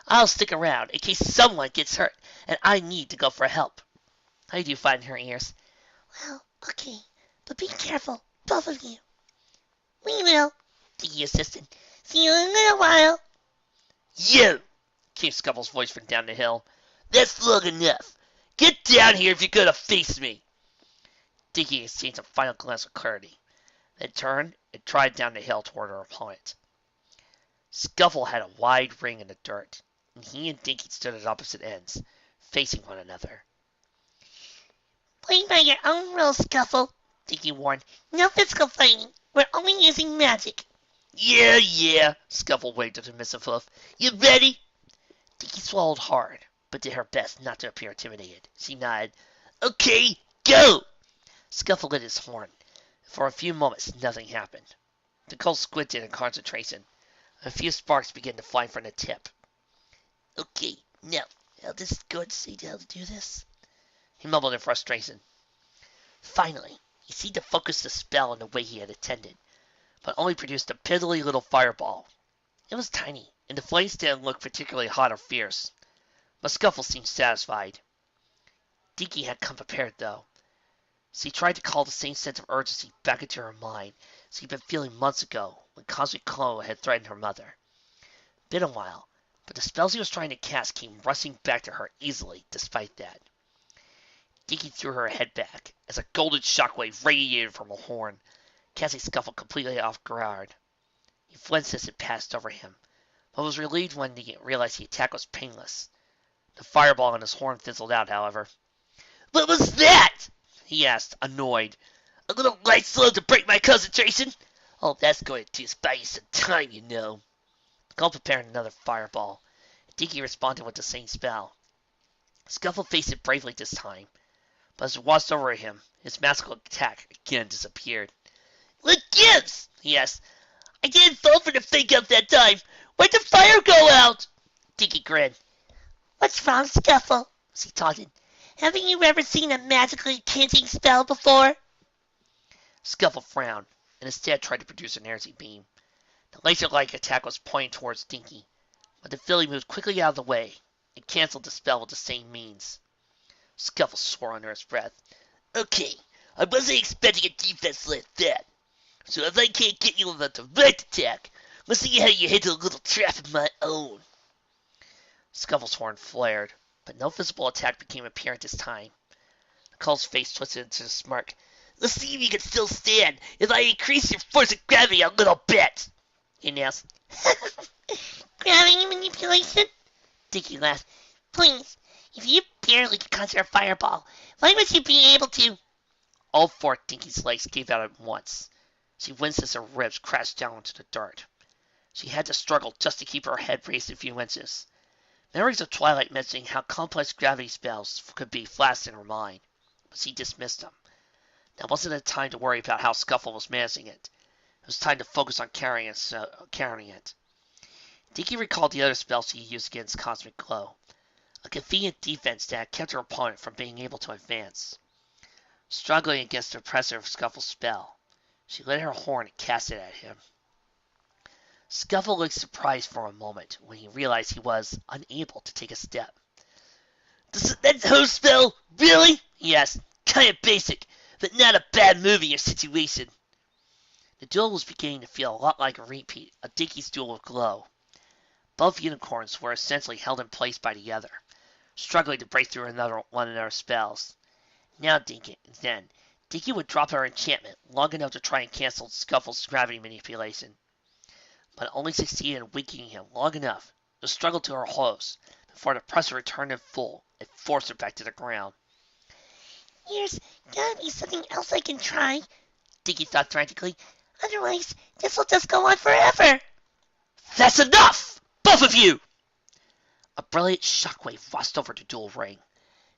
I'll stick around in case someone gets hurt and I need to go for help. How do you find her ears? Well, okay, but be careful, both of you. We will, Dinky insisted. see you in a little while. You! Came Scuffle's voice from down the hill. That's long enough. Get down here if you're gonna face me. Dinky exchanged a final glance with clarity, then turned and tried down the hill toward her opponent. Scuffle had a wide ring in the dirt, and he and Dinky stood at opposite ends, facing one another. Play by your own rules, Scuffle, Dinky warned. no physical fighting. We're only using magic. Yeah, Scuffle waved a dismissive hoof. You ready? Dinky swallowed hard, but did her best not to appear intimidated. She nodded. Okay, go! Scuffle lit his horn. For a few moments, nothing happened. The colt squinted in concentration. A few sparks began to fly from the tip. Okay, now, I'll just go and see how to do this. He mumbled in frustration. Finally, he seemed to focus the spell in the way he had intended, but only produced a piddly little fireball. It was tiny, and the flames didn't look particularly hot or fierce. But Scuffle seemed satisfied. Dinky had come prepared, though. She tried to call the same sense of urgency back into her mind she'd been feeling months ago when Cosmic Claw had threatened her mother. Been a while, but the spells he was trying to cast came rushing back to her easily despite that. Dinky threw her head back as a golden shockwave radiated from her horn, casting Scuffle completely off guard. He flinched as it passed over him, but was relieved when he realized the attack was painless. The fireball on his horn fizzled out, however. What was that? He asked, annoyed. A little light slow to break my concentration? Oh, that's going to buy you some time, you know. The Gull prepared another fireball. Dinky responded with the same spell. Scuffle faced it bravely this time, but as it washed over him, his magical attack again disappeared. What gives? He asked. I didn't fall for the fake out that time. Why'd the fire go out? Dinky grinned. What's wrong, Scuffle? She taunted. Haven't you ever seen a magically canting spell before? Scuffle frowned, and instead tried to produce an energy beam. The laser-like attack was pointing towards Dinky, but the filly moved quickly out of the way and canceled the spell with the same means. Scuffle swore under his breath. Okay, I wasn't expecting a defense like that. So if I can't get you with a direct attack, let's see how you handle a little trap of my own. Scuffle's horn flared, but no visible attack became apparent this time. The Cull's face twisted into a smirk. Let's see if you can still stand if I increase your force of gravity a little bit, he announced. Gravity manipulation? Dinky laughed. Please, if you barely can conjure a fireball, why would you be able to? All four of Dinky's legs gave out at once. She winced as her ribs crashed down into the dirt. She had to struggle just to keep her head raised a few inches. Memories of Twilight mentioning how complex gravity spells could be flashed in her mind, but she dismissed them. Now wasn't the time to worry about how Scuffle was managing it. It was time to focus on carrying it. Dinky recalled the other spells she used against Cosmic Glow, a convenient defense that kept her opponent from being able to advance. Struggling against the pressure of Scuffle's spell, she lit her horn and cast it at him. Scuffle looked surprised for a moment when he realized he was unable to take a step. That whole spell? Really? He asked. Kinda basic, but not a bad move in your situation. The duel was beginning to feel a lot like a repeat of Dinky's duel with Glow. Both unicorns were essentially held in place by the other, struggling to break through one another's spells. Now Dinky would drop her enchantment long enough to try and cancel Scuffle's gravity manipulation, but only succeeded in weakening him long enough to struggle to her close before the pressure returned in full and forced her back to the ground. There's gotta be something else I can try, Dinky thought frantically. Otherwise, this will just go on forever. That's enough! Both of you! A brilliant shockwave rushed over the duel ring.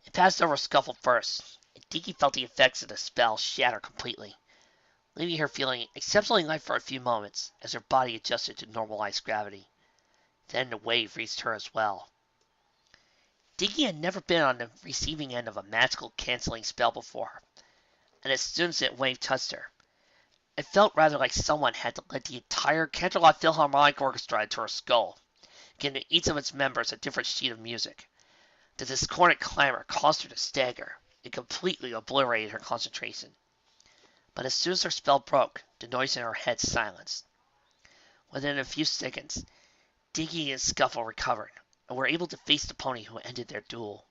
It passed over Scuffle first, and Dinky felt the effects of the spell shatter completely, leaving her feeling exceptionally light for a few moments as her body adjusted to normalized gravity. Then the wave reached her as well. Dinky had never been on the receiving end of a magical canceling spell before, and as soon as that wave touched her, it felt rather like someone had to let the entire Canterlot Philharmonic Orchestra into her skull, giving each of its members a different sheet of music. The discordant clamor caused her to stagger. It completely obliterated her concentration. But as soon as her spell broke, the noise in her head silenced. Within a few seconds, Dinky and Scuffle recovered, and were able to face the pony who ended their duel.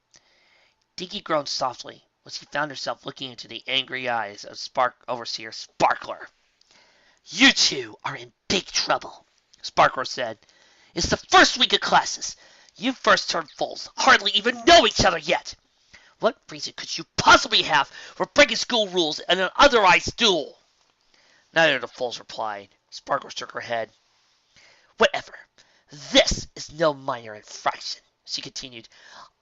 Dinky groaned softly when she found herself looking into the angry eyes of Overseer Sparkler. "You two are in big trouble," Sparkler said. "It's the first week of classes. You first-term foals hardly even know each other yet. What reason could you possibly have for breaking school rules in an unauthorized duel?" Neither of the foals replied. Sparkler shook her head. "Whatever. This is no minor infraction," she continued.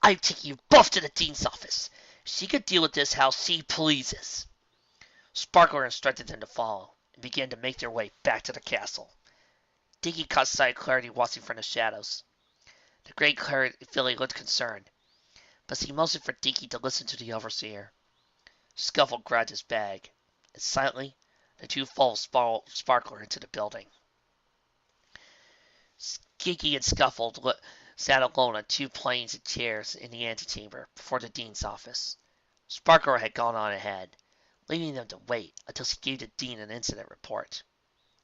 "I'm taking you both to the dean's office. She can deal with this how she pleases." Sparkler instructed them to follow, and began to make their way back to the castle. Dinky caught sight of Clarity watching from the shadows. The great filly looked concerned, but she motioned for Dinky to listen to the overseer. Scuffle grabbed his bag, and silently the two followed Sparkler into the building. Dinky and Scuffle sat alone on two planes and chairs in the antechamber before the dean's office. Sparkler had gone on ahead, leaving them to wait until she gave the dean an incident report.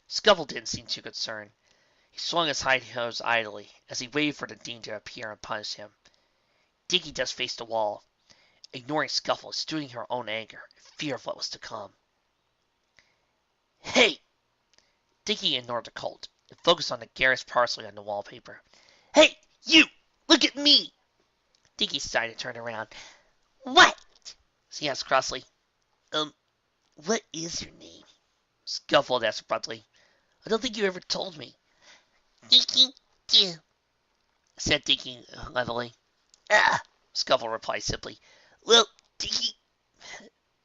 Scuffle didn't seem too concerned. He swung his high nose idly as he waited for the dean to appear and punish him. Dinky just faced the wall, ignoring Scuffle, stewing her own anger and fear of what was to come. "Hey!" Dinky ignored the colt and focused on the garish parsley on the wallpaper. "Hey, you! Look at me!" Dinky sighed and turned around. What? She asked crossly. What is your name?" Scuffle asked abruptly. "I don't think you ever told me," Dinky Doo. said Dinky levelly. Scuffle replied simply. Well, Dinky,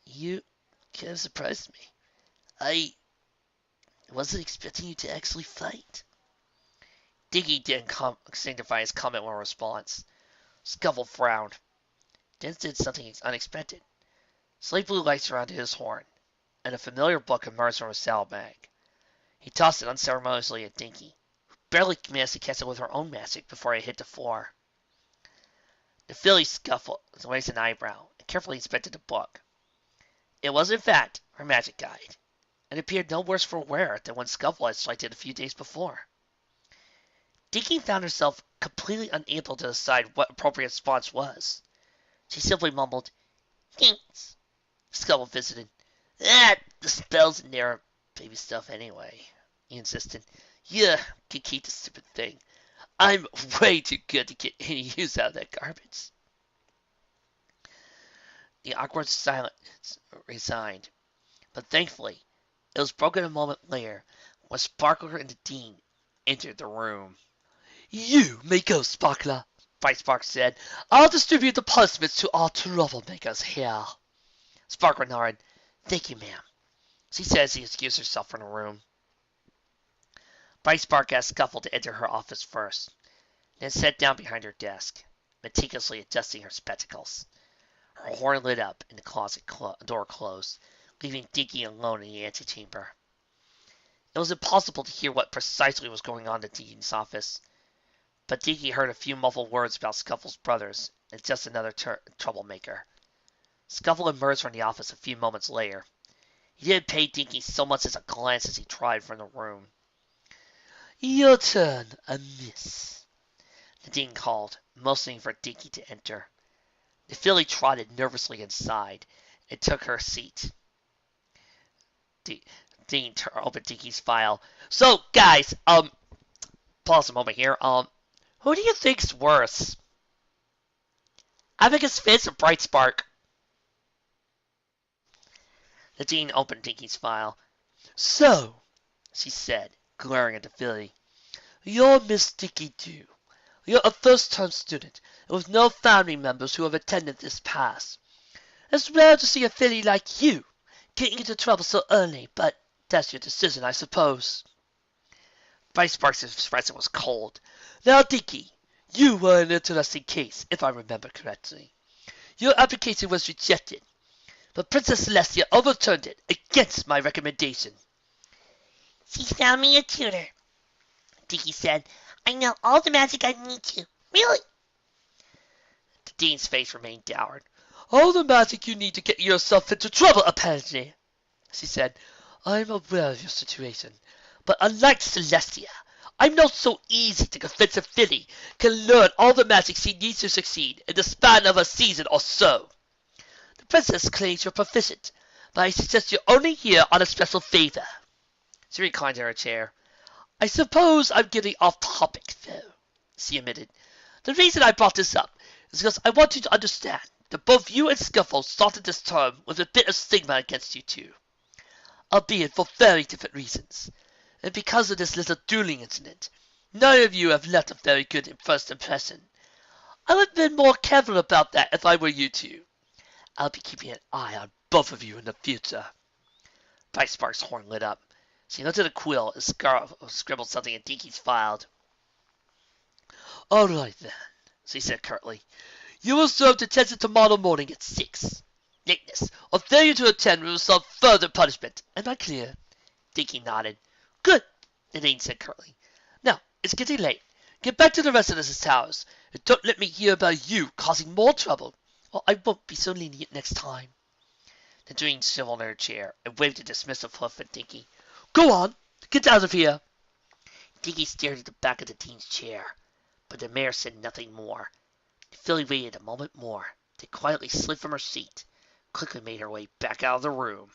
"You kind of surprised me. I wasn't expecting you to actually fight." Dinky didn't signify his comment with a response. Scuffle frowned. Then did something unexpected. Slight blue light surrounded his horn, and a familiar book emerged from his saddlebag. He tossed it unceremoniously at Dinky, who barely managed to catch it with her own magic before it hit the floor. The filly Scuffle raised an eyebrow and carefully inspected the book. It was, in fact, her magic guide, and appeared no worse for wear than when Scuffle had selected a few days before. Dinky found herself completely unable to decide what appropriate response was. She simply mumbled, Thanks. Scuffle visited. "The spells in there are baby stuff anyway," he insisted. "You can keep the stupid thing. I'm way too good to get any use out of that garbage." The awkward silence resigned, but thankfully it was broken a moment later when Sparkler and the dean entered the room. "You may go, Sparkler," Bright Spark said. "I'll distribute the punishments to our troublemakers here." Sparkler nodded. "Thank you, ma'am," she said as she excused herself from the room. Bright Spark asked Scuffle to enter her office first, then sat down behind her desk, meticulously adjusting her spectacles. Her horn lit up and the closet door closed, leaving Dinky alone in the antechamber. It was impossible to hear what precisely was going on in the dean's office, but Dinky heard a few muffled words about Scuffle's brothers and just another troublemaker. Scuffle emerged from the office a few moments later. He didn't pay Dinky so much as a glance as he trotted from the room. "Your turn, miss," the dean called, motioning for Dinky to enter. The filly trotted nervously inside and took her seat. Dean opened Dinky's file. "So, guys, pause a moment here. Who do you think's worse? Abacus Fizz or Bright Spark?" The dean opened Dinky's file. "So," she said, glaring at the filly, "you're Miss Dinky Doo. You're a first-time student, and with no family members who have attended this pass. It's rare to see a filly like you getting into trouble so early, but that's your decision, I suppose." Bright Spark's expression was cold. "Now, Dinky, you were an interesting case, if I remember correctly. Your application was rejected, but Princess Celestia overturned it against my recommendation." She's found me a tutor, Dinky said. I know all the magic I need to. Really? The dean's face remained dour. All the magic you need to get yourself into trouble, apparently, she said. I'm aware of your situation, but unlike Celestia, I'm not so easy to convince a filly can learn all the magic she needs to succeed in the span of a season or so. The princess claims you're proficient, but I suggest you're only here on a special favor. She reclined in her chair. I suppose I'm getting off topic, though, she admitted. The reason I brought this up is because I want you to understand that both you and Scuffle started this term with a bit of stigma against you two, albeit for very different reasons. And because of this little dueling incident, none of you have left a very good first impression. I would have been more careful about that if I were you two. I'll be keeping an eye on both of you in the future. Bright Spark's horn lit up. She looked at a quill and scribbled something in Dinky's file. All right, then, she said curtly. You will serve detention tomorrow morning at 6. Lateness or failure to attend will result further punishment. Am I clear? Dinky nodded. Good, Nadine said curtly. Now, it's getting late. Get back to the rest of the towers, and don't let me hear about you causing more trouble, or I won't be so lenient next time. Nadine swiveled in her chair and waved a dismissive hoof at Dinky. Go on, get out of here. Dinky stared at the back of the teen's chair, but the mare said nothing more. The filly waited a moment more, then quietly slid from her seat, quickly made her way back out of the room.